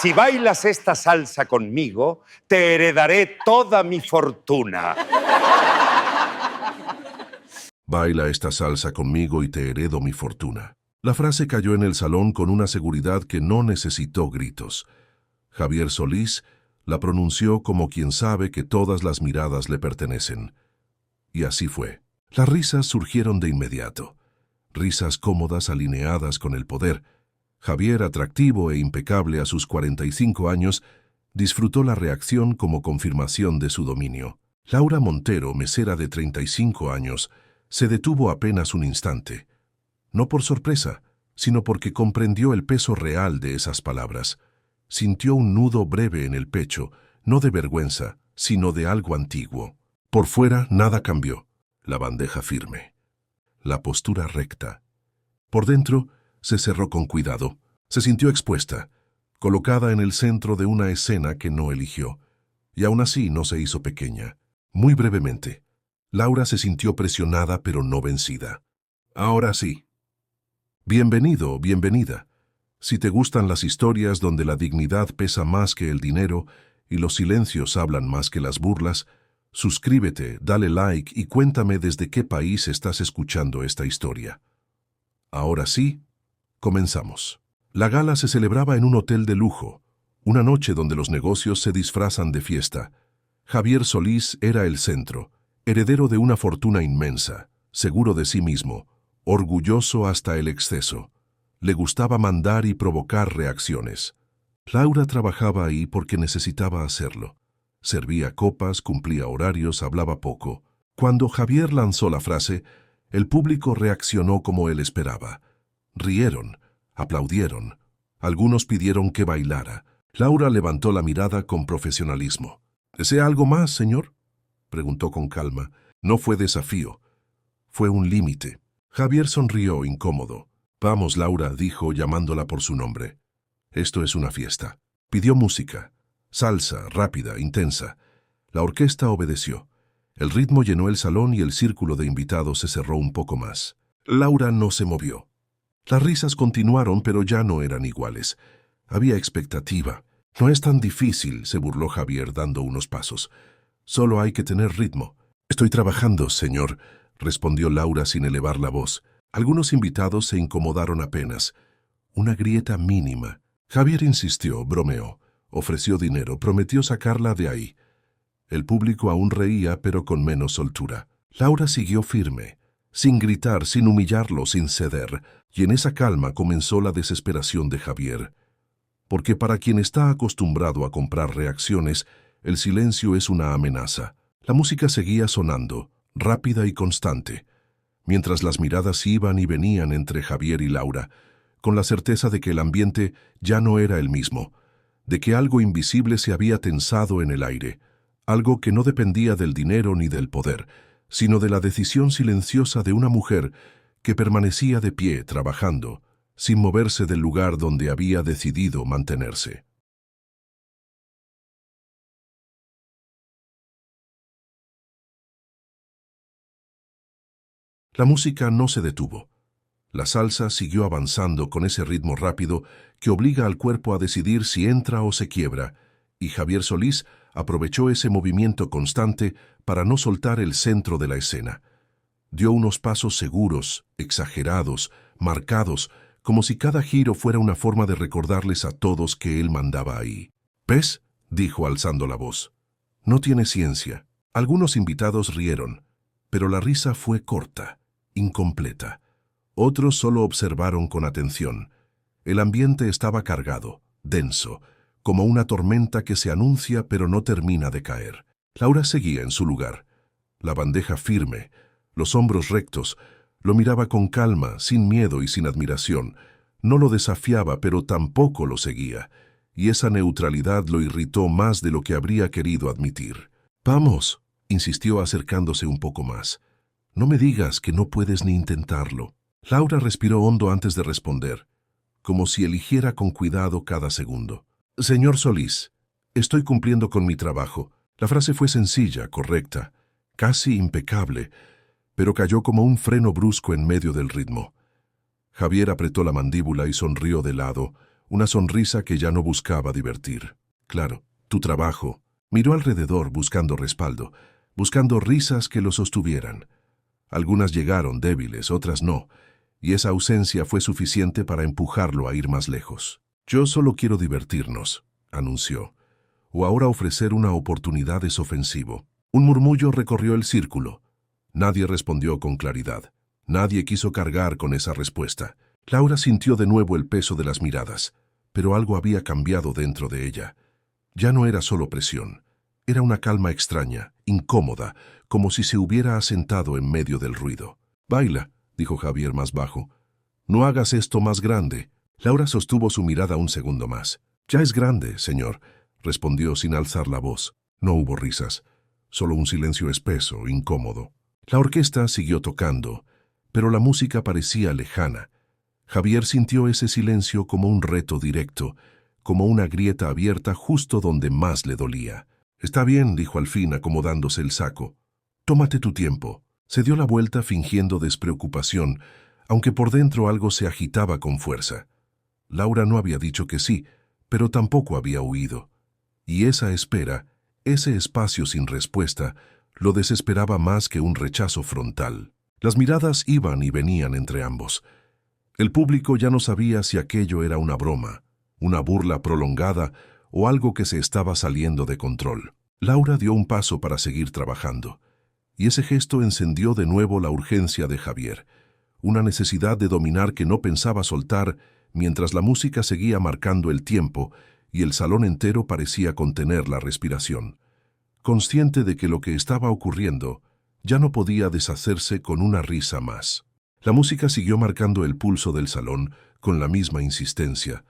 Si bailas esta salsa conmigo, te heredaré toda mi fortuna. Baila esta salsa conmigo y te heredo mi fortuna. La frase cayó en el salón con una seguridad que no necesitó gritos. Javier Solís la pronunció como quien sabe que todas las miradas le pertenecen. Y así fue. Las risas surgieron de inmediato. Risas cómodas alineadas con el poder. Javier, atractivo e impecable a sus 45 años, disfrutó la reacción como confirmación de su dominio. Laura Montero, mesera de 35 años, se detuvo apenas un instante. No por sorpresa, sino porque comprendió el peso real de esas palabras. Sintió un nudo breve en el pecho, no de vergüenza, sino de algo antiguo. Por fuera nada cambió. La bandeja firme. La postura recta. Por dentro se cerró con cuidado. Se sintió expuesta, colocada en el centro de una escena que no eligió. Y aún así no se hizo pequeña. Muy brevemente. Laura se sintió presionada pero no vencida. Ahora sí. Bienvenido, bienvenida. Si te gustan las historias donde la dignidad pesa más que el dinero y los silencios hablan más que las burlas, suscríbete, dale like y cuéntame desde qué país estás escuchando esta historia. Ahora sí, comenzamos. La gala se celebraba en un hotel de lujo, una noche donde los negocios se disfrazan de fiesta. Javier Solís era el centro, heredero de una fortuna inmensa, seguro de sí mismo, orgulloso hasta el exceso. Le gustaba mandar y provocar reacciones. Laura trabajaba ahí porque necesitaba hacerlo. Servía copas, cumplía horarios, hablaba poco. Cuando Javier lanzó la frase, el público reaccionó como él esperaba. Rieron, aplaudieron. Algunos pidieron que bailara. Laura levantó la mirada con profesionalismo. ¿Desea algo más, señor?, preguntó con calma. No fue desafío. Fue un límite. Javier sonrió incómodo. Vamos, Laura, dijo llamándola por su nombre. Esto es una fiesta. Pidió música. Salsa, rápida, intensa. La orquesta obedeció. El ritmo llenó el salón y el círculo de invitados se cerró un poco más. Laura no se movió. Las risas continuaron, pero ya no eran iguales. Había expectativa. No es tan difícil, se burló Javier dando unos pasos. Solo hay que tener ritmo. Estoy trabajando, señor, respondió Laura sin elevar la voz. Algunos invitados se incomodaron apenas. Una grieta mínima. Javier insistió, bromeó, ofreció dinero, prometió sacarla de ahí. El público aún reía, pero con menos soltura. Laura siguió firme, sin gritar, sin humillarlo, sin ceder, y en esa calma comenzó la desesperación de Javier. Porque para quien está acostumbrado a comprar reacciones, el silencio es una amenaza. La música seguía sonando, rápida y constante, mientras las miradas iban y venían entre Javier y Laura, con la certeza de que el ambiente ya no era el mismo, de que algo invisible se había tensado en el aire, algo que no dependía del dinero ni del poder, sino de la decisión silenciosa de una mujer que permanecía de pie trabajando, sin moverse del lugar donde había decidido mantenerse. La música no se detuvo. La salsa siguió avanzando con ese ritmo rápido que obliga al cuerpo a decidir si entra o se quiebra, y Javier Solís aprovechó ese movimiento constante para no soltar el centro de la escena. Dio unos pasos seguros, exagerados, marcados, como si cada giro fuera una forma de recordarles a todos que él mandaba ahí. «¿Ves?», dijo alzando la voz. «No tiene ciencia». Algunos invitados rieron, pero la risa fue corta, incompleta. Otros solo observaron con atención. El ambiente estaba cargado, denso, como una tormenta que se anuncia pero no termina de caer. Laura seguía en su lugar, la bandeja firme, los hombros rectos. Lo miraba con calma, sin miedo y sin admiración. No lo desafiaba, pero tampoco lo seguía, y esa neutralidad lo irritó más de lo que habría querido admitir. «Vamos», insistió acercándose un poco más. «No me digas que no puedes ni intentarlo». Laura respiró hondo antes de responder, como si eligiera con cuidado cada segundo. «Señor Solís, estoy cumpliendo con mi trabajo». La frase fue sencilla, correcta, casi impecable, pero cayó como un freno brusco en medio del ritmo. Javier apretó la mandíbula y sonrió de lado, una sonrisa que ya no buscaba divertir. Claro, tu trabajo. Miró alrededor buscando respaldo, buscando risas que lo sostuvieran. Algunas llegaron débiles, otras no, y esa ausencia fue suficiente para empujarlo a ir más lejos. Yo solo quiero divertirnos, anunció, o ahora ofrecer una oportunidad es ofensivo. Un murmullo recorrió el círculo. Nadie respondió con claridad. Nadie quiso cargar con esa respuesta. Laura sintió de nuevo el peso de las miradas, pero algo había cambiado dentro de ella. Ya no era solo presión. Era una calma extraña, incómoda, como si se hubiera asentado en medio del ruido. «Baila», dijo Javier más bajo. «No hagas esto más grande». Laura sostuvo su mirada un segundo más. «Ya es grande, señor», respondió sin alzar la voz. No hubo risas, solo un silencio espeso, incómodo. La orquesta siguió tocando, pero la música parecía lejana. Javier sintió ese silencio como un reto directo, como una grieta abierta justo donde más le dolía. «Está bien», dijo al fin acomodándose el saco. «Tómate tu tiempo». Se dio la vuelta fingiendo despreocupación, aunque por dentro algo se agitaba con fuerza. Laura no había dicho que sí, pero tampoco había huido. Y esa espera, ese espacio sin respuesta, lo desesperaba más que un rechazo frontal. Las miradas iban y venían entre ambos. El público ya no sabía si aquello era una broma, una burla prolongada o algo que se estaba saliendo de control. Laura dio un paso para seguir trabajando, y ese gesto encendió de nuevo la urgencia de Javier, una necesidad de dominar que no pensaba soltar mientras la música seguía marcando el tiempo y el salón entero parecía contener la respiración. Consciente de que lo que estaba ocurriendo ya no podía deshacerse con una risa más. La música siguió marcando el pulso del salón con la misma insistencia,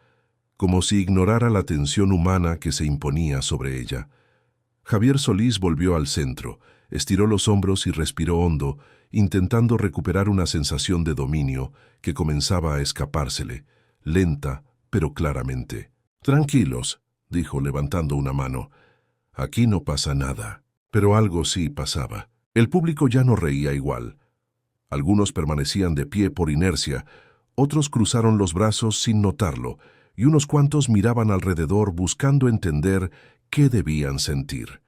como si ignorara la tensión humana que se imponía sobre ella. Javier Solís volvió al centro, estiró los hombros y respiró hondo, intentando recuperar una sensación de dominio que comenzaba a escapársele, lenta pero claramente. «Tranquilos», dijo levantando una mano. «Aquí no pasa nada». Pero algo sí pasaba. El público ya no reía igual. Algunos permanecían de pie por inercia, otros cruzaron los brazos sin notarlo, y unos cuantos miraban alrededor buscando entender qué debían sentir.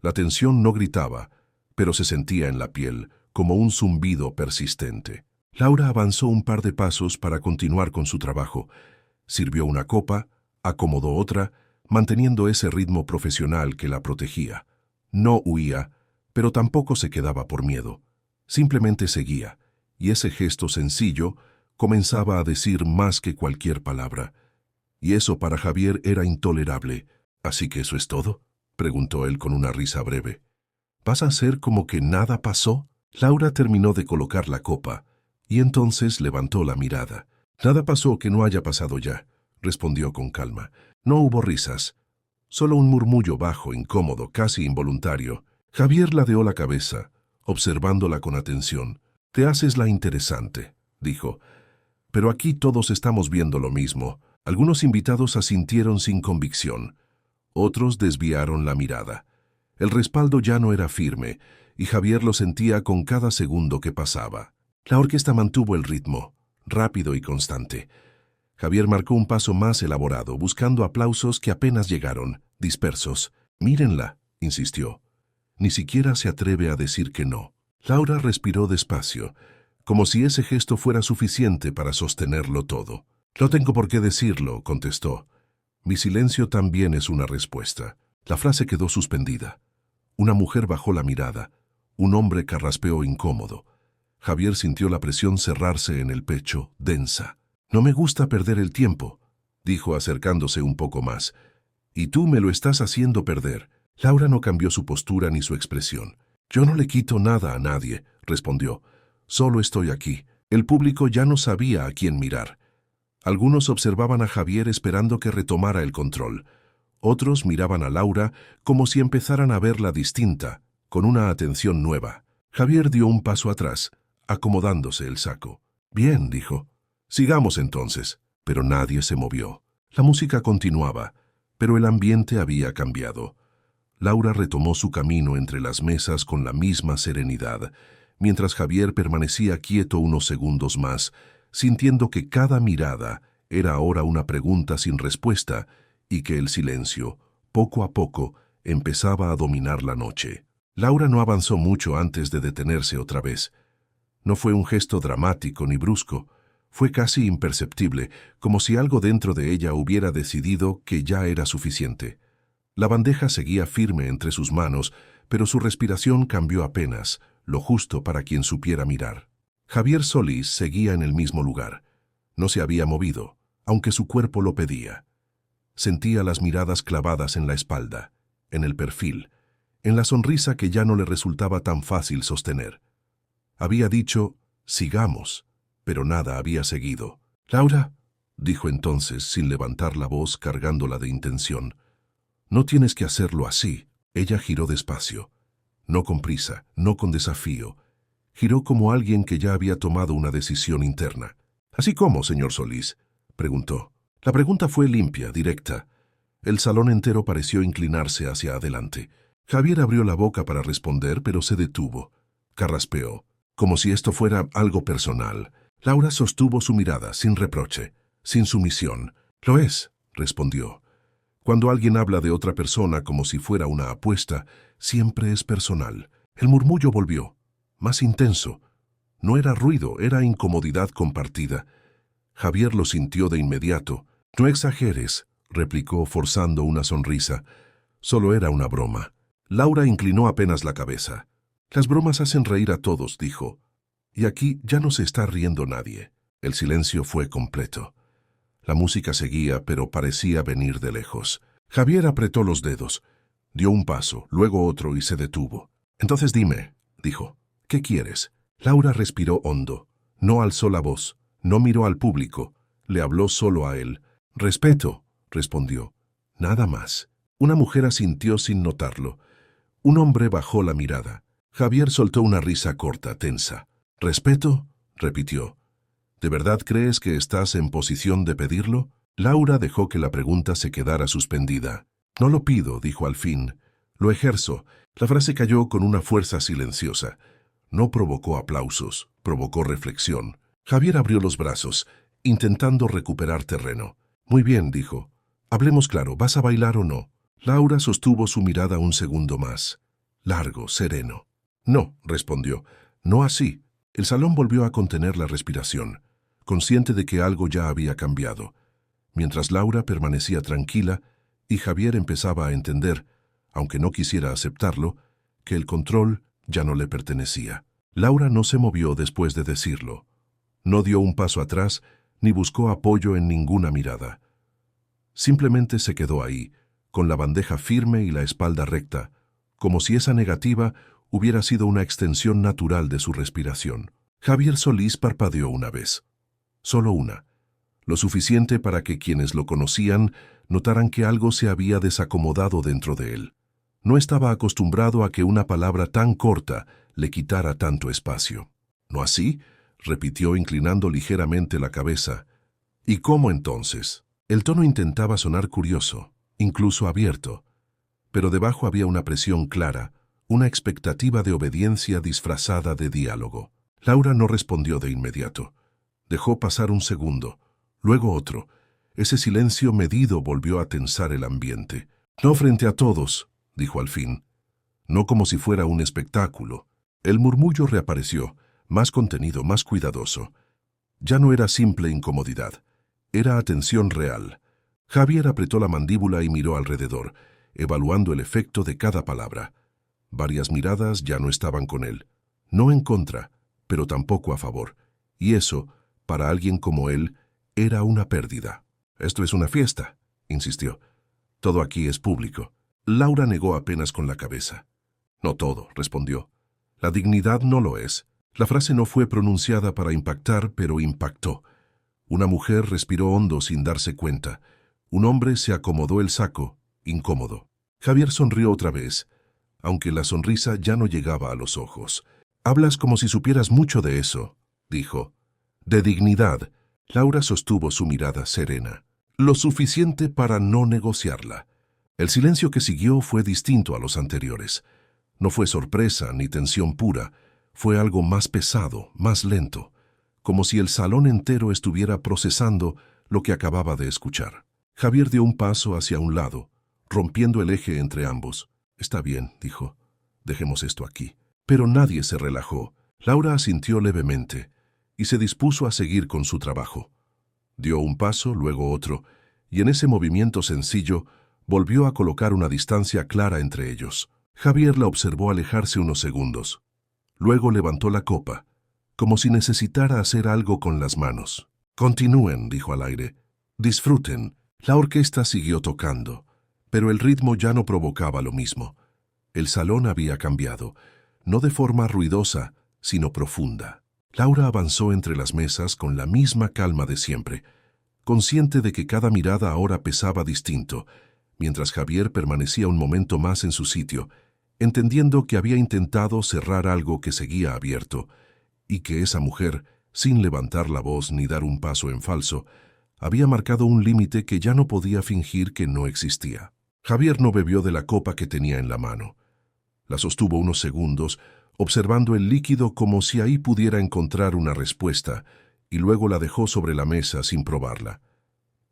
La tensión no gritaba, pero se sentía en la piel, como un zumbido persistente. Laura avanzó un par de pasos para continuar con su trabajo. Sirvió una copa, acomodó otra, manteniendo ese ritmo profesional que la protegía. No huía, pero tampoco se quedaba por miedo. Simplemente seguía, y ese gesto sencillo comenzaba a decir más que cualquier palabra. Y eso para Javier era intolerable. «¿Así que eso es todo?», preguntó él con una risa breve. «¿Vas a hacer como que nada pasó?». Laura terminó de colocar la copa, y entonces levantó la mirada. «Nada pasó que no haya pasado ya», respondió con calma. No hubo risas, solo un murmullo bajo, incómodo, casi involuntario. Javier ladeó la cabeza, observándola con atención. «Te haces la interesante», dijo. «Pero aquí todos estamos viendo lo mismo». Algunos invitados asintieron sin convicción. Otros desviaron la mirada. El respaldo ya no era firme, y Javier lo sentía con cada segundo que pasaba. La orquesta mantuvo el ritmo, rápido y constante. Javier marcó un paso más elaborado, buscando aplausos que apenas llegaron, dispersos. «Mírenla», insistió. «Ni siquiera se atreve a decir que no». Laura respiró despacio, como si ese gesto fuera suficiente para sostenerlo todo. «No tengo por qué decirlo», contestó. «Mi silencio también es una respuesta». La frase quedó suspendida. Una mujer bajó la mirada. Un hombre carraspeó incómodo. Javier sintió la presión cerrarse en el pecho, densa. «No me gusta perder el tiempo», dijo acercándose un poco más. «Y tú me lo estás haciendo perder». Laura no cambió su postura ni su expresión. «Yo no le quito nada a nadie», respondió. «Solo estoy aquí». El público ya no sabía a quién mirar. Algunos observaban a Javier esperando que retomara el control. Otros miraban a Laura como si empezaran a verla distinta, con una atención nueva. Javier dio un paso atrás, acomodándose el saco. «Bien», dijo. «Sigamos entonces». Pero nadie se movió. La música continuaba, pero el ambiente había cambiado. Laura retomó su camino entre las mesas con la misma serenidad, mientras Javier permanecía quieto unos segundos más, sintiendo que cada mirada era ahora una pregunta sin respuesta y que el silencio, poco a poco, empezaba a dominar la noche. Laura no avanzó mucho antes de detenerse otra vez. No fue un gesto dramático ni brusco, fue casi imperceptible, como si algo dentro de ella hubiera decidido que ya era suficiente. La bandeja seguía firme entre sus manos, pero su respiración cambió apenas, lo justo para quien supiera mirar. Javier Solís seguía en el mismo lugar. No se había movido, aunque su cuerpo lo pedía. Sentía las miradas clavadas en la espalda, en el perfil, en la sonrisa que ya no le resultaba tan fácil sostener. Había dicho, sigamos, pero nada había seguido. «Laura», dijo entonces, sin levantar la voz, cargándola de intención, «no tienes que hacerlo así». Ella giró despacio, no con prisa, no con desafío. Giró como alguien que ya había tomado una decisión interna. «¿Así cómo, señor Solís?», preguntó. La pregunta fue limpia, directa. El salón entero pareció inclinarse hacia adelante. Javier abrió la boca para responder, pero se detuvo. Carraspeó, como si esto fuera algo personal. Laura sostuvo su mirada, sin reproche, sin sumisión. «Lo es», respondió. Cuando alguien habla de otra persona como si fuera una apuesta, siempre es personal. El murmullo volvió, más intenso. No era ruido, era incomodidad compartida. Javier lo sintió de inmediato. «No exageres», replicó forzando una sonrisa. «Solo era una broma». Laura inclinó apenas la cabeza. «Las bromas hacen reír a todos», dijo. «Y aquí ya no se está riendo nadie». El silencio fue completo. La música seguía, pero parecía venir de lejos. Javier apretó los dedos. Dio un paso, luego otro y se detuvo. «Entonces dime», dijo, «¿qué quieres?» Laura respiró hondo. No alzó la voz, no miró al público. Le habló solo a él. «Respeto», respondió. Nada más. Una mujer asintió sin notarlo. Un hombre bajó la mirada. Javier soltó una risa corta, tensa. «¿Respeto?», repitió. «¿De verdad crees que estás en posición de pedirlo?» Laura dejó que la pregunta se quedara suspendida. «No lo pido», dijo al fin. «Lo ejerzo». La frase cayó con una fuerza silenciosa. No provocó aplausos, provocó reflexión. Javier abrió los brazos, intentando recuperar terreno. «Muy bien», dijo. «Hablemos claro, ¿vas a bailar o no?» Laura sostuvo su mirada un segundo más. Largo, sereno. «No», respondió. «No así». El salón volvió a contener la respiración, consciente de que algo ya había cambiado, mientras Laura permanecía tranquila y Javier empezaba a entender, aunque no quisiera aceptarlo, que el control ya no le pertenecía. Laura no se movió después de decirlo. No dio un paso atrás ni buscó apoyo en ninguna mirada. Simplemente se quedó ahí, con la bandeja firme y la espalda recta, como si esa negativa hubiera sido una extensión natural de su respiración. Javier Solís parpadeó una vez. Solo una. Lo suficiente para que quienes lo conocían notaran que algo se había desacomodado dentro de él. No estaba acostumbrado a que una palabra tan corta le quitara tanto espacio. «¿No así?», repitió inclinando ligeramente la cabeza. «¿Y cómo entonces?». El tono intentaba sonar curioso, incluso abierto, pero debajo había una presión clara, una expectativa de obediencia disfrazada de diálogo. Laura no respondió de inmediato. Dejó pasar un segundo, luego otro. Ese silencio medido volvió a tensar el ambiente. «No frente a todos», dijo al fin. «No como si fuera un espectáculo». El murmullo reapareció, más contenido, más cuidadoso. Ya no era simple incomodidad, era atención real. Javier apretó la mandíbula y miró alrededor, evaluando el efecto de cada palabra. Varias miradas ya no estaban con él. No en contra, pero tampoco a favor. Y eso, para alguien como él, era una pérdida. «Esto es una fiesta», insistió. «Todo aquí es público». Laura negó apenas con la cabeza. «No todo», respondió. «La dignidad no lo es». La frase no fue pronunciada para impactar, pero impactó. Una mujer respiró hondo sin darse cuenta. Un hombre se acomodó el saco, incómodo. Javier sonrió otra vez, aunque la sonrisa ya no llegaba a los ojos. «Hablas como si supieras mucho de eso», dijo. «De dignidad». Laura sostuvo su mirada serena. Lo suficiente para no negociarla. El silencio que siguió fue distinto a los anteriores. No fue sorpresa ni tensión pura. Fue algo más pesado, más lento, como si el salón entero estuviera procesando lo que acababa de escuchar. Javier dio un paso hacia un lado, rompiendo el eje entre ambos. «Está bien», dijo. «Dejemos esto aquí». Pero nadie se relajó. Laura asintió levemente y se dispuso a seguir con su trabajo. Dio un paso, luego otro, y en ese movimiento sencillo volvió a colocar una distancia clara entre ellos. Javier la observó alejarse unos segundos. Luego levantó la copa, como si necesitara hacer algo con las manos. «Continúen», dijo al aire. «Disfruten». La orquesta siguió tocando, pero el ritmo ya no provocaba lo mismo. El salón había cambiado, no de forma ruidosa, sino profunda. Laura avanzó entre las mesas con la misma calma de siempre, consciente de que cada mirada ahora pesaba distinto, mientras Javier permanecía un momento más en su sitio, entendiendo que había intentado cerrar algo que seguía abierto, y que esa mujer, sin levantar la voz ni dar un paso en falso, había marcado un límite que ya no podía fingir que no existía. Javier no bebió de la copa que tenía en la mano. La sostuvo unos segundos, observando el líquido como si ahí pudiera encontrar una respuesta, y luego la dejó sobre la mesa sin probarla.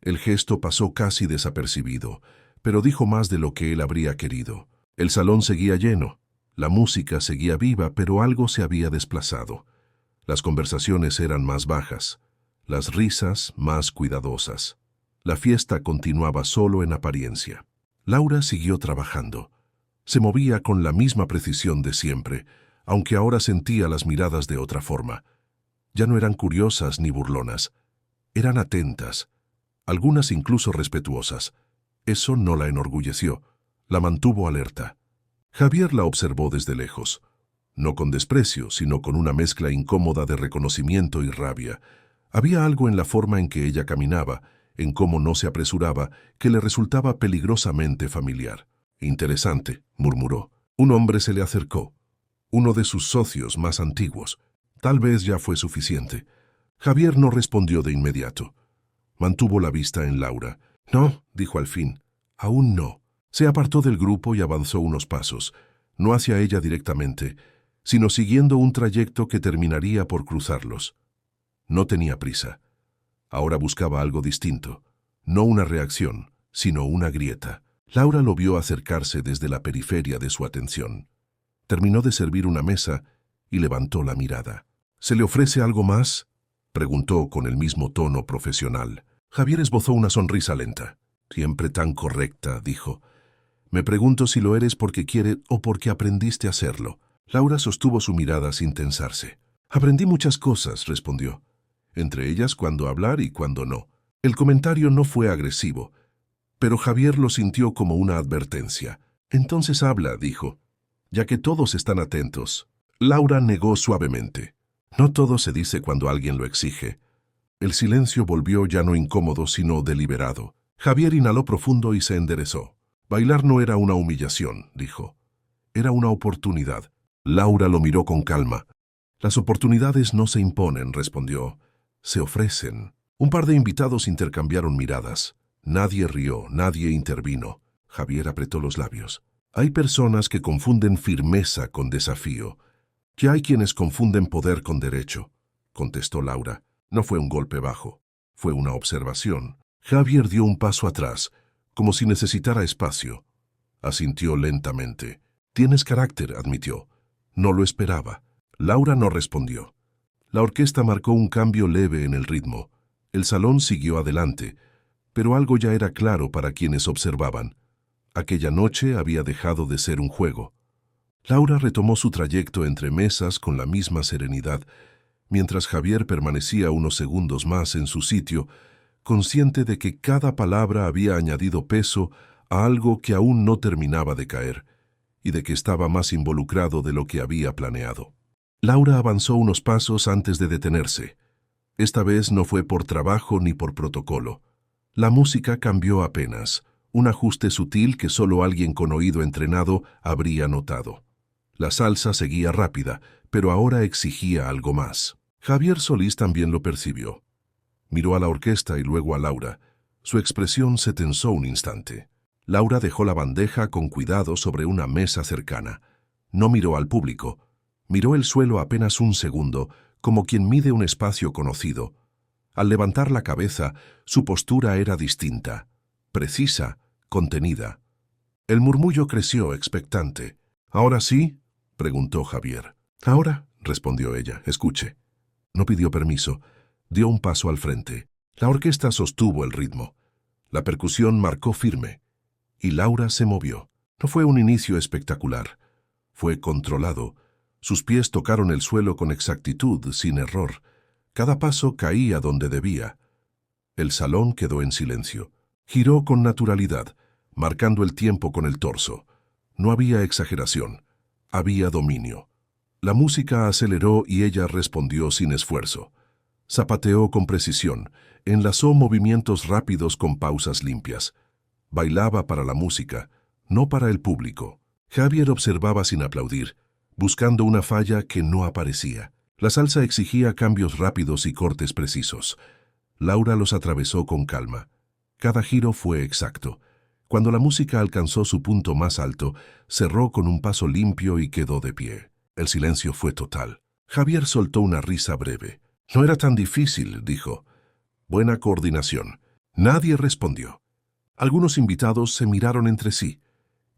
El gesto pasó casi desapercibido, pero dijo más de lo que él habría querido. El salón seguía lleno, la música seguía viva, pero algo se había desplazado. Las conversaciones eran más bajas, las risas más cuidadosas. La fiesta continuaba solo en apariencia. Laura siguió trabajando. Se movía con la misma precisión de siempre, aunque ahora sentía las miradas de otra forma. Ya no eran curiosas ni burlonas. Eran atentas, algunas incluso respetuosas. Eso no la enorgulleció, la mantuvo alerta. Javier la observó desde lejos, no con desprecio, sino con una mezcla incómoda de reconocimiento y rabia. Había algo en la forma en que ella caminaba, en cómo no se apresuraba, que le resultaba peligrosamente familiar. «Interesante», murmuró. Un hombre se le acercó, uno de sus socios más antiguos. Tal vez ya fue suficiente. Javier no respondió de inmediato. Mantuvo la vista en Laura. «No», dijo al fin, «aún no». Se apartó del grupo y avanzó unos pasos, no hacia ella directamente, sino siguiendo un trayecto que terminaría por cruzarlos. No tenía prisa. Ahora buscaba algo distinto, no una reacción, sino una grieta. Laura lo vio acercarse desde la periferia de su atención. Terminó de servir una mesa y levantó la mirada. «¿Se le ofrece algo más?», preguntó con el mismo tono profesional. Javier esbozó una sonrisa lenta. «Siempre tan correcta», dijo. «Me pregunto si lo eres porque quiere o porque aprendiste a hacerlo». Laura sostuvo su mirada sin tensarse. «Aprendí muchas cosas», respondió. «Entre ellas cuándo hablar y cuándo no». El comentario no fue agresivo, pero Javier lo sintió como una advertencia. «Entonces habla», dijo, «ya que todos están atentos». Laura negó suavemente. «No todo se dice cuando alguien lo exige». El silencio volvió ya no incómodo, sino deliberado. Javier inhaló profundo y se enderezó. «Bailar no era una humillación», dijo. «Era una oportunidad». Laura lo miró con calma. «Las oportunidades no se imponen», respondió. «Se ofrecen». Un par de invitados intercambiaron miradas. Nadie rió, nadie intervino. Javier apretó los labios. «Hay personas que confunden firmeza con desafío. Que hay quienes confunden poder con derecho», contestó Laura. No fue un golpe bajo, fue una observación. Javier dio un paso atrás, como si necesitara espacio. Asintió lentamente. «Tienes carácter», admitió. No lo esperaba. Laura no respondió. La orquesta marcó un cambio leve en el ritmo. El salón siguió adelante, pero algo ya era claro para quienes observaban. Aquella noche había dejado de ser un juego. Laura retomó su trayecto entre mesas con la misma serenidad, mientras Javier permanecía unos segundos más en su sitio, consciente de que cada palabra había añadido peso a algo que aún no terminaba de caer, y de que estaba más involucrado de lo que había planeado. Laura avanzó unos pasos antes de detenerse. Esta vez no fue por trabajo ni por protocolo. La música cambió apenas, un ajuste sutil que solo alguien con oído entrenado habría notado. La salsa seguía rápida, pero ahora exigía algo más. Javier Solís también lo percibió. Miró a la orquesta y luego a Laura. Su expresión se tensó un instante. Laura dejó la bandeja con cuidado sobre una mesa cercana. No miró al público. Miró el suelo apenas un segundo, como quien mide un espacio conocido. Al levantar la cabeza, su postura era distinta, precisa, contenida. El murmullo creció expectante. ¿Ahora sí?, preguntó Javier. «Ahora», respondió ella. «Escuche». No pidió permiso. Dio un paso al frente. La orquesta sostuvo el ritmo. La percusión marcó firme. Y Laura se movió. No fue un inicio espectacular. Fue controlado. Sus pies tocaron el suelo con exactitud, sin error. Cada paso caía donde debía. El salón quedó en silencio. Giró con naturalidad, marcando el tiempo con el torso. No había exageración. Había dominio. La música aceleró y ella respondió sin esfuerzo. Zapateó con precisión, enlazó movimientos rápidos con pausas limpias. Bailaba para la música, no para el público. Javier observaba sin aplaudir, buscando una falla que no aparecía. La salsa exigía cambios rápidos y cortes precisos. Laura los atravesó con calma. Cada giro fue exacto. Cuando la música alcanzó su punto más alto, cerró con un paso limpio y quedó de pie. El silencio fue total. Javier soltó una risa breve. «No era tan difícil», dijo. «Buena coordinación». Nadie respondió. Algunos invitados se miraron entre sí.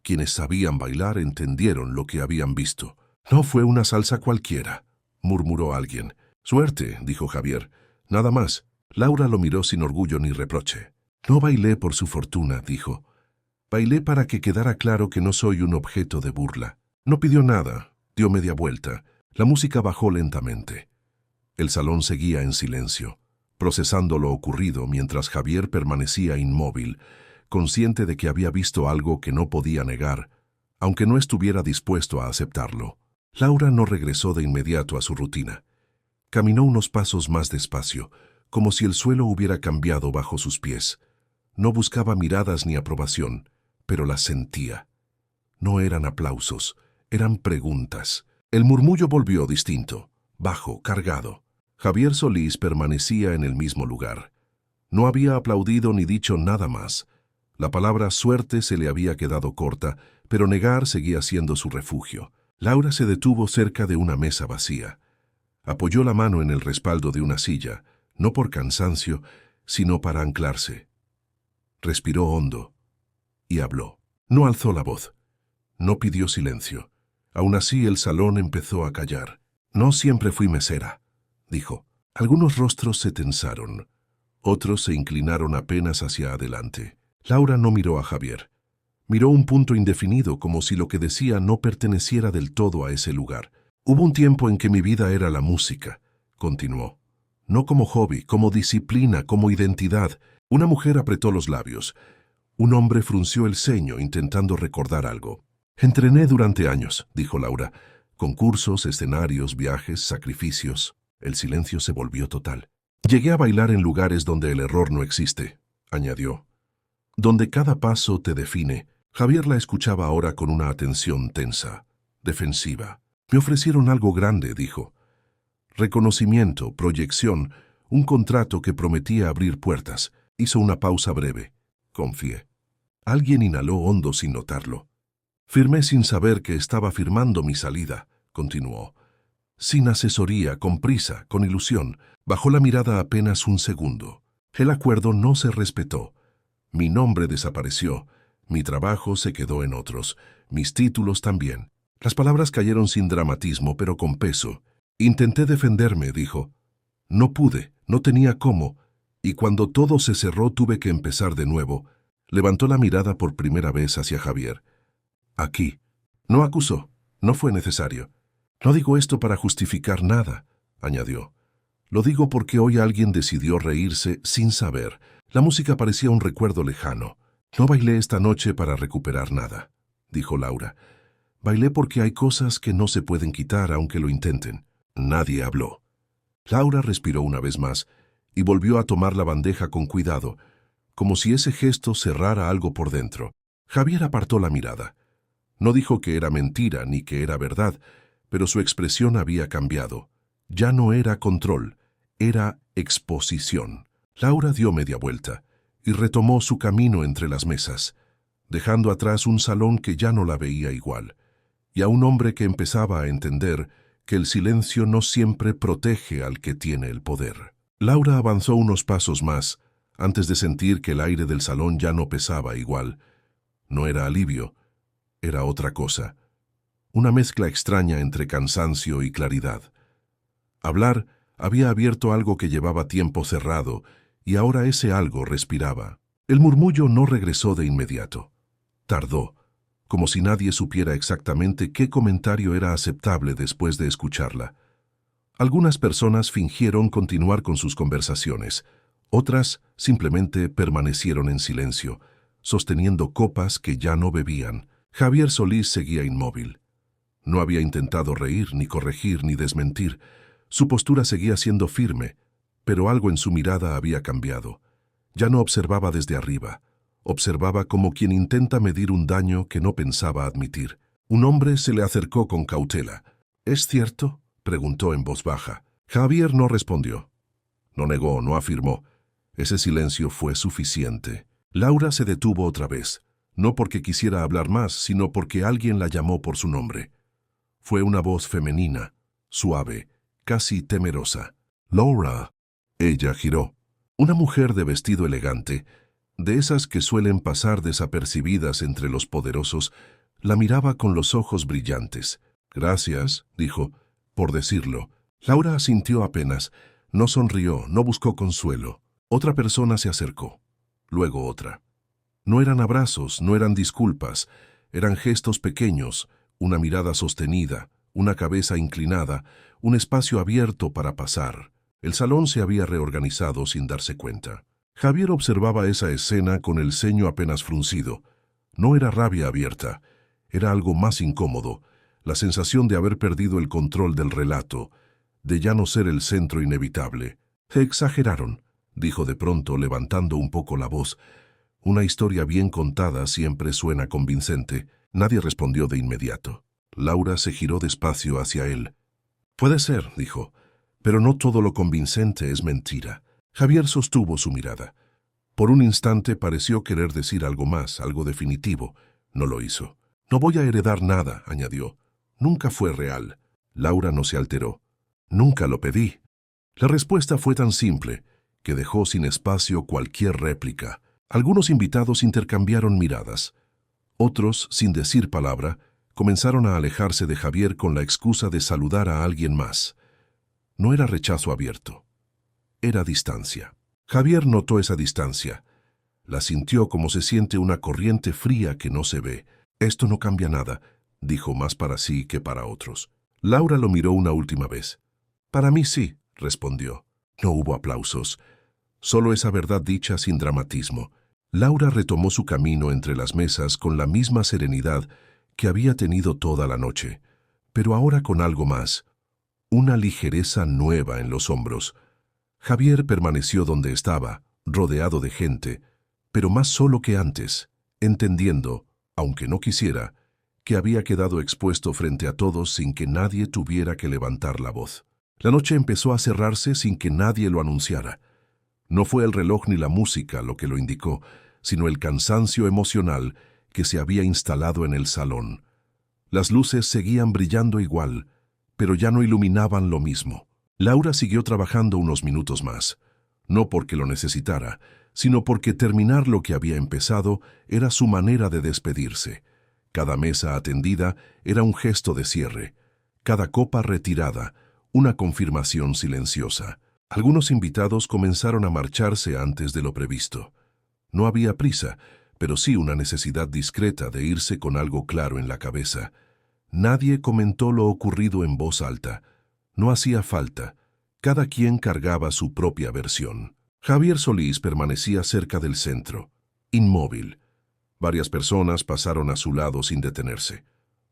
Quienes sabían bailar entendieron lo que habían visto. «No fue una salsa cualquiera», murmuró alguien. «Suerte», dijo Javier. «Nada más». Laura lo miró sin orgullo ni reproche. «No bailé por su fortuna», dijo. «Bailé para que quedara claro que no soy un objeto de burla». No pidió nada. Dio media vuelta. La música bajó lentamente. El salón seguía en silencio, procesando lo ocurrido mientras Javier permanecía inmóvil, consciente de que había visto algo que no podía negar, aunque no estuviera dispuesto a aceptarlo. Laura no regresó de inmediato a su rutina. Caminó unos pasos más despacio, como si el suelo hubiera cambiado bajo sus pies. No buscaba miradas ni aprobación, pero las sentía. No eran aplausos, eran preguntas. El murmullo volvió distinto, bajo, cargado. Javier Solís permanecía en el mismo lugar. No había aplaudido ni dicho nada más. La palabra suerte se le había quedado corta, pero negar seguía siendo su refugio. Laura se detuvo cerca de una mesa vacía. Apoyó la mano en el respaldo de una silla, no por cansancio, sino para anclarse. Respiró hondo y habló. No alzó la voz. No pidió silencio. Aún así el salón empezó a callar. «No siempre fui mesera», dijo. Algunos rostros se tensaron. Otros se inclinaron apenas hacia adelante. Laura no miró a Javier. Miró un punto indefinido, como si lo que decía no perteneciera del todo a ese lugar. «Hubo un tiempo en que mi vida era la música», continuó. «No como hobby, como disciplina, como identidad». Una mujer apretó los labios. Un hombre frunció el ceño, intentando recordar algo. «Entrené durante años», dijo Laura. «Concursos, escenarios, viajes, sacrificios». El silencio se volvió total. «Llegué a bailar en lugares donde el error no existe», añadió. «Donde cada paso te define». Javier la escuchaba ahora con una atención tensa, defensiva. «Me ofrecieron algo grande», dijo. «Reconocimiento, proyección, un contrato que prometía abrir puertas». Hizo una pausa breve. «Confié». Alguien inhaló hondo sin notarlo. «Firmé sin saber que estaba firmando mi salida», continuó. «Sin asesoría, con prisa, con ilusión». Bajó la mirada apenas un segundo. El acuerdo no se respetó. Mi nombre desapareció. Mi trabajo se quedó en otros. Mis títulos también. Las palabras cayeron sin dramatismo, pero con peso. «Intenté defenderme», dijo. «No pude, no tenía cómo. Y cuando todo se cerró tuve que empezar de nuevo». Levantó la mirada por primera vez hacia Javier. «Aquí». No acusó. No fue necesario. «No digo esto para justificar nada», añadió. «Lo digo porque hoy alguien decidió reírse sin saber». La música parecía un recuerdo lejano. «No bailé esta noche para recuperar nada», dijo Laura. «Bailé porque hay cosas que no se pueden quitar aunque lo intenten». Nadie habló. Laura respiró una vez más y volvió a tomar la bandeja con cuidado, como si ese gesto cerrara algo por dentro. Javier apartó la mirada. No dijo que era mentira ni que era verdad, pero su expresión había cambiado. Ya no era control, era exposición. Laura dio media vuelta y retomó su camino entre las mesas, dejando atrás un salón que ya no la veía igual, y a un hombre que empezaba a entender que el silencio no siempre protege al que tiene el poder. Laura avanzó unos pasos más, antes de sentir que el aire del salón ya no pesaba igual. No era alivio, era otra cosa. Una mezcla extraña entre cansancio y claridad. Hablar había abierto algo que llevaba tiempo cerrado, y ahora ese algo respiraba. El murmullo no regresó de inmediato. Tardó, como si nadie supiera exactamente qué comentario era aceptable después de escucharla. Algunas personas fingieron continuar con sus conversaciones, otras simplemente permanecieron en silencio, sosteniendo copas que ya no bebían. Javier Solís seguía inmóvil. No había intentado reír, ni corregir, ni desmentir. Su postura seguía siendo firme, pero algo en su mirada había cambiado. Ya no observaba desde arriba. Observaba como quien intenta medir un daño que no pensaba admitir. Un hombre se le acercó con cautela. «¿Es cierto?», preguntó en voz baja. Javier no respondió. No negó, no afirmó. Ese silencio fue suficiente. Laura se detuvo otra vez, no porque quisiera hablar más, sino porque alguien la llamó por su nombre. Fue una voz femenina, suave, casi temerosa. «Laura». Ella giró. Una mujer de vestido elegante, de esas que suelen pasar desapercibidas entre los poderosos, la miraba con los ojos brillantes. «Gracias», dijo, por decirlo. Laura asintió apenas, no sonrió, no buscó consuelo. Otra persona se acercó, luego otra. No eran abrazos, no eran disculpas, eran gestos pequeños, una mirada sostenida, una cabeza inclinada, un espacio abierto para pasar. El salón se había reorganizado sin darse cuenta. Javier observaba esa escena con el ceño apenas fruncido. No era rabia abierta, era algo más incómodo, la sensación de haber perdido el control del relato, de ya no ser el centro inevitable. «Exageraron», dijo de pronto, levantando un poco la voz. Una historia bien contada siempre suena convincente. Nadie respondió de inmediato. Laura se giró despacio hacia él. «Puede ser», dijo, «pero no todo lo convincente es mentira». Javier sostuvo su mirada. Por un instante pareció querer decir algo más, algo definitivo. No lo hizo. «No voy a heredar nada», añadió. «Nunca fue real». Laura no se alteró. «Nunca lo pedí». La respuesta fue tan simple que dejó sin espacio cualquier réplica. Algunos invitados intercambiaron miradas. Otros, sin decir palabra, comenzaron a alejarse de Javier con la excusa de saludar a alguien más. No era rechazo abierto. Era distancia. Javier notó esa distancia. La sintió como se siente una corriente fría que no se ve. «Esto no cambia nada», dijo más para sí que para otros. Laura lo miró una última vez. «Para mí sí», respondió. No hubo aplausos. Solo esa verdad dicha sin dramatismo. Laura retomó su camino entre las mesas con la misma serenidad que había tenido toda la noche, pero ahora con algo más, una ligereza nueva en los hombros. Javier permaneció donde estaba, rodeado de gente, pero más solo que antes, entendiendo, aunque no quisiera, que había quedado expuesto frente a todos sin que nadie tuviera que levantar la voz. La noche empezó a cerrarse sin que nadie lo anunciara. No fue el reloj ni la música lo que lo indicó, sino el cansancio emocional que se había instalado en el salón. Las luces seguían brillando igual, pero ya no iluminaban lo mismo. Laura siguió trabajando unos minutos más, no porque lo necesitara, sino porque terminar lo que había empezado era su manera de despedirse. Cada mesa atendida era un gesto de cierre, cada copa retirada, una confirmación silenciosa. Algunos invitados comenzaron a marcharse antes de lo previsto. No había prisa, pero sí una necesidad discreta de irse con algo claro en la cabeza. Nadie comentó lo ocurrido en voz alta. No hacía falta. Cada quien cargaba su propia versión. Javier Solís permanecía cerca del centro, inmóvil. Varias personas pasaron a su lado sin detenerse.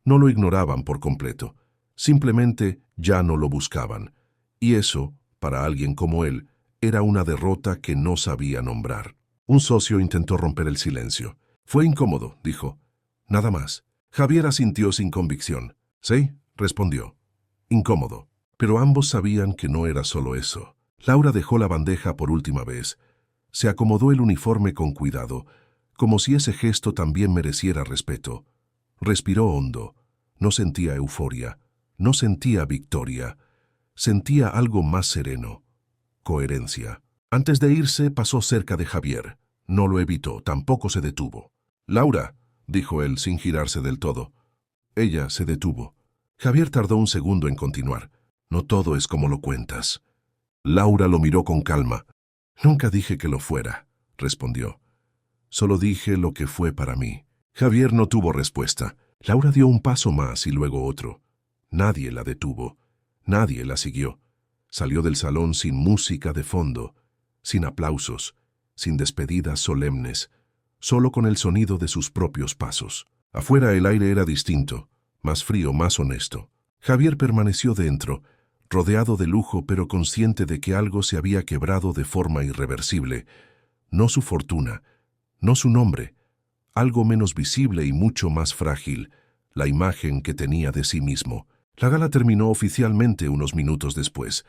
No lo ignoraban por completo. Simplemente ya no lo buscaban. Y eso, para alguien como él, era una derrota que no sabía nombrar. Un socio intentó romper el silencio. «Fue incómodo», dijo. «Nada más». Javier asintió sin convicción. «Sí», respondió. «Incómodo». Pero ambos sabían que no era solo eso. Laura dejó la bandeja por última vez. Se acomodó el uniforme con cuidado, como si ese gesto también mereciera respeto. Respiró hondo. No sentía euforia. No sentía victoria. Sentía algo más sereno. coherencia. Antes de irse, pasó cerca de Javier. No lo evitó, tampoco se detuvo. «Laura», dijo él sin girarse del todo. Ella se detuvo. Javier tardó un segundo en continuar. «No todo es como lo cuentas». Laura lo miró con calma. «Nunca dije que lo fuera», respondió. «Solo dije lo que fue para mí». Javier no tuvo respuesta. Laura dio un paso más y luego otro. Nadie la detuvo. Nadie la siguió. Salió del salón sin música de fondo, sin aplausos, sin despedidas solemnes, solo con el sonido de sus propios pasos. Afuera el aire era distinto, más frío, más honesto. Javier permaneció dentro, rodeado de lujo pero consciente de que algo se había quebrado de forma irreversible. No su fortuna, no su nombre, algo menos visible y mucho más frágil, la imagen que tenía de sí mismo. La gala terminó oficialmente unos minutos después.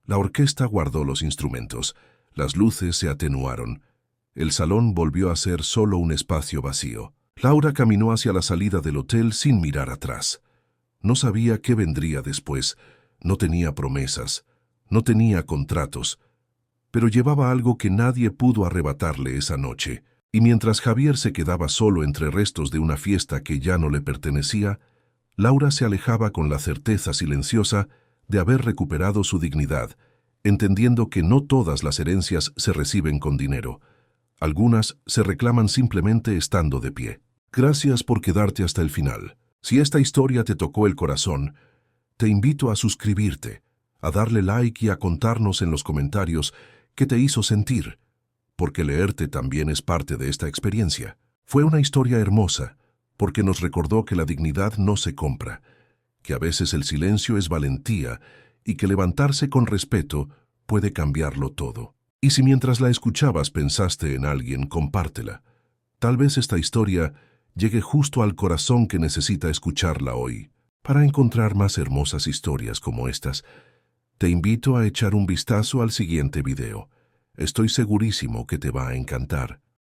La orquesta guardó los instrumentos, las luces se atenuaron. El salón volvió a ser solo un espacio vacío. Laura caminó hacia la salida del hotel sin mirar atrás. No sabía qué vendría después, no tenía promesas, no tenía contratos, pero llevaba algo que nadie pudo arrebatarle esa noche. Y mientras Javier se quedaba solo entre restos de una fiesta que ya no le pertenecía, Laura se alejaba con la certeza silenciosa de haber recuperado su dignidad, entendiendo que no todas las herencias se reciben con dinero. Algunas se reclaman simplemente estando de pie. Gracias por quedarte hasta el final. Si esta historia te tocó el corazón, te invito a suscribirte, a darle like y a contarnos en los comentarios qué te hizo sentir, porque leerte también es parte de esta experiencia. Fue una historia hermosa, porque nos recordó que la dignidad no se compra, que a veces el silencio es valentía y que levantarse con respeto puede cambiarlo todo. Y si mientras la escuchabas pensaste en alguien, compártela. Tal vez esta historia llegue justo al corazón que necesita escucharla hoy. Para encontrar más hermosas historias como estas, te invito a echar un vistazo al siguiente video. Estoy segurísimo que te va a encantar.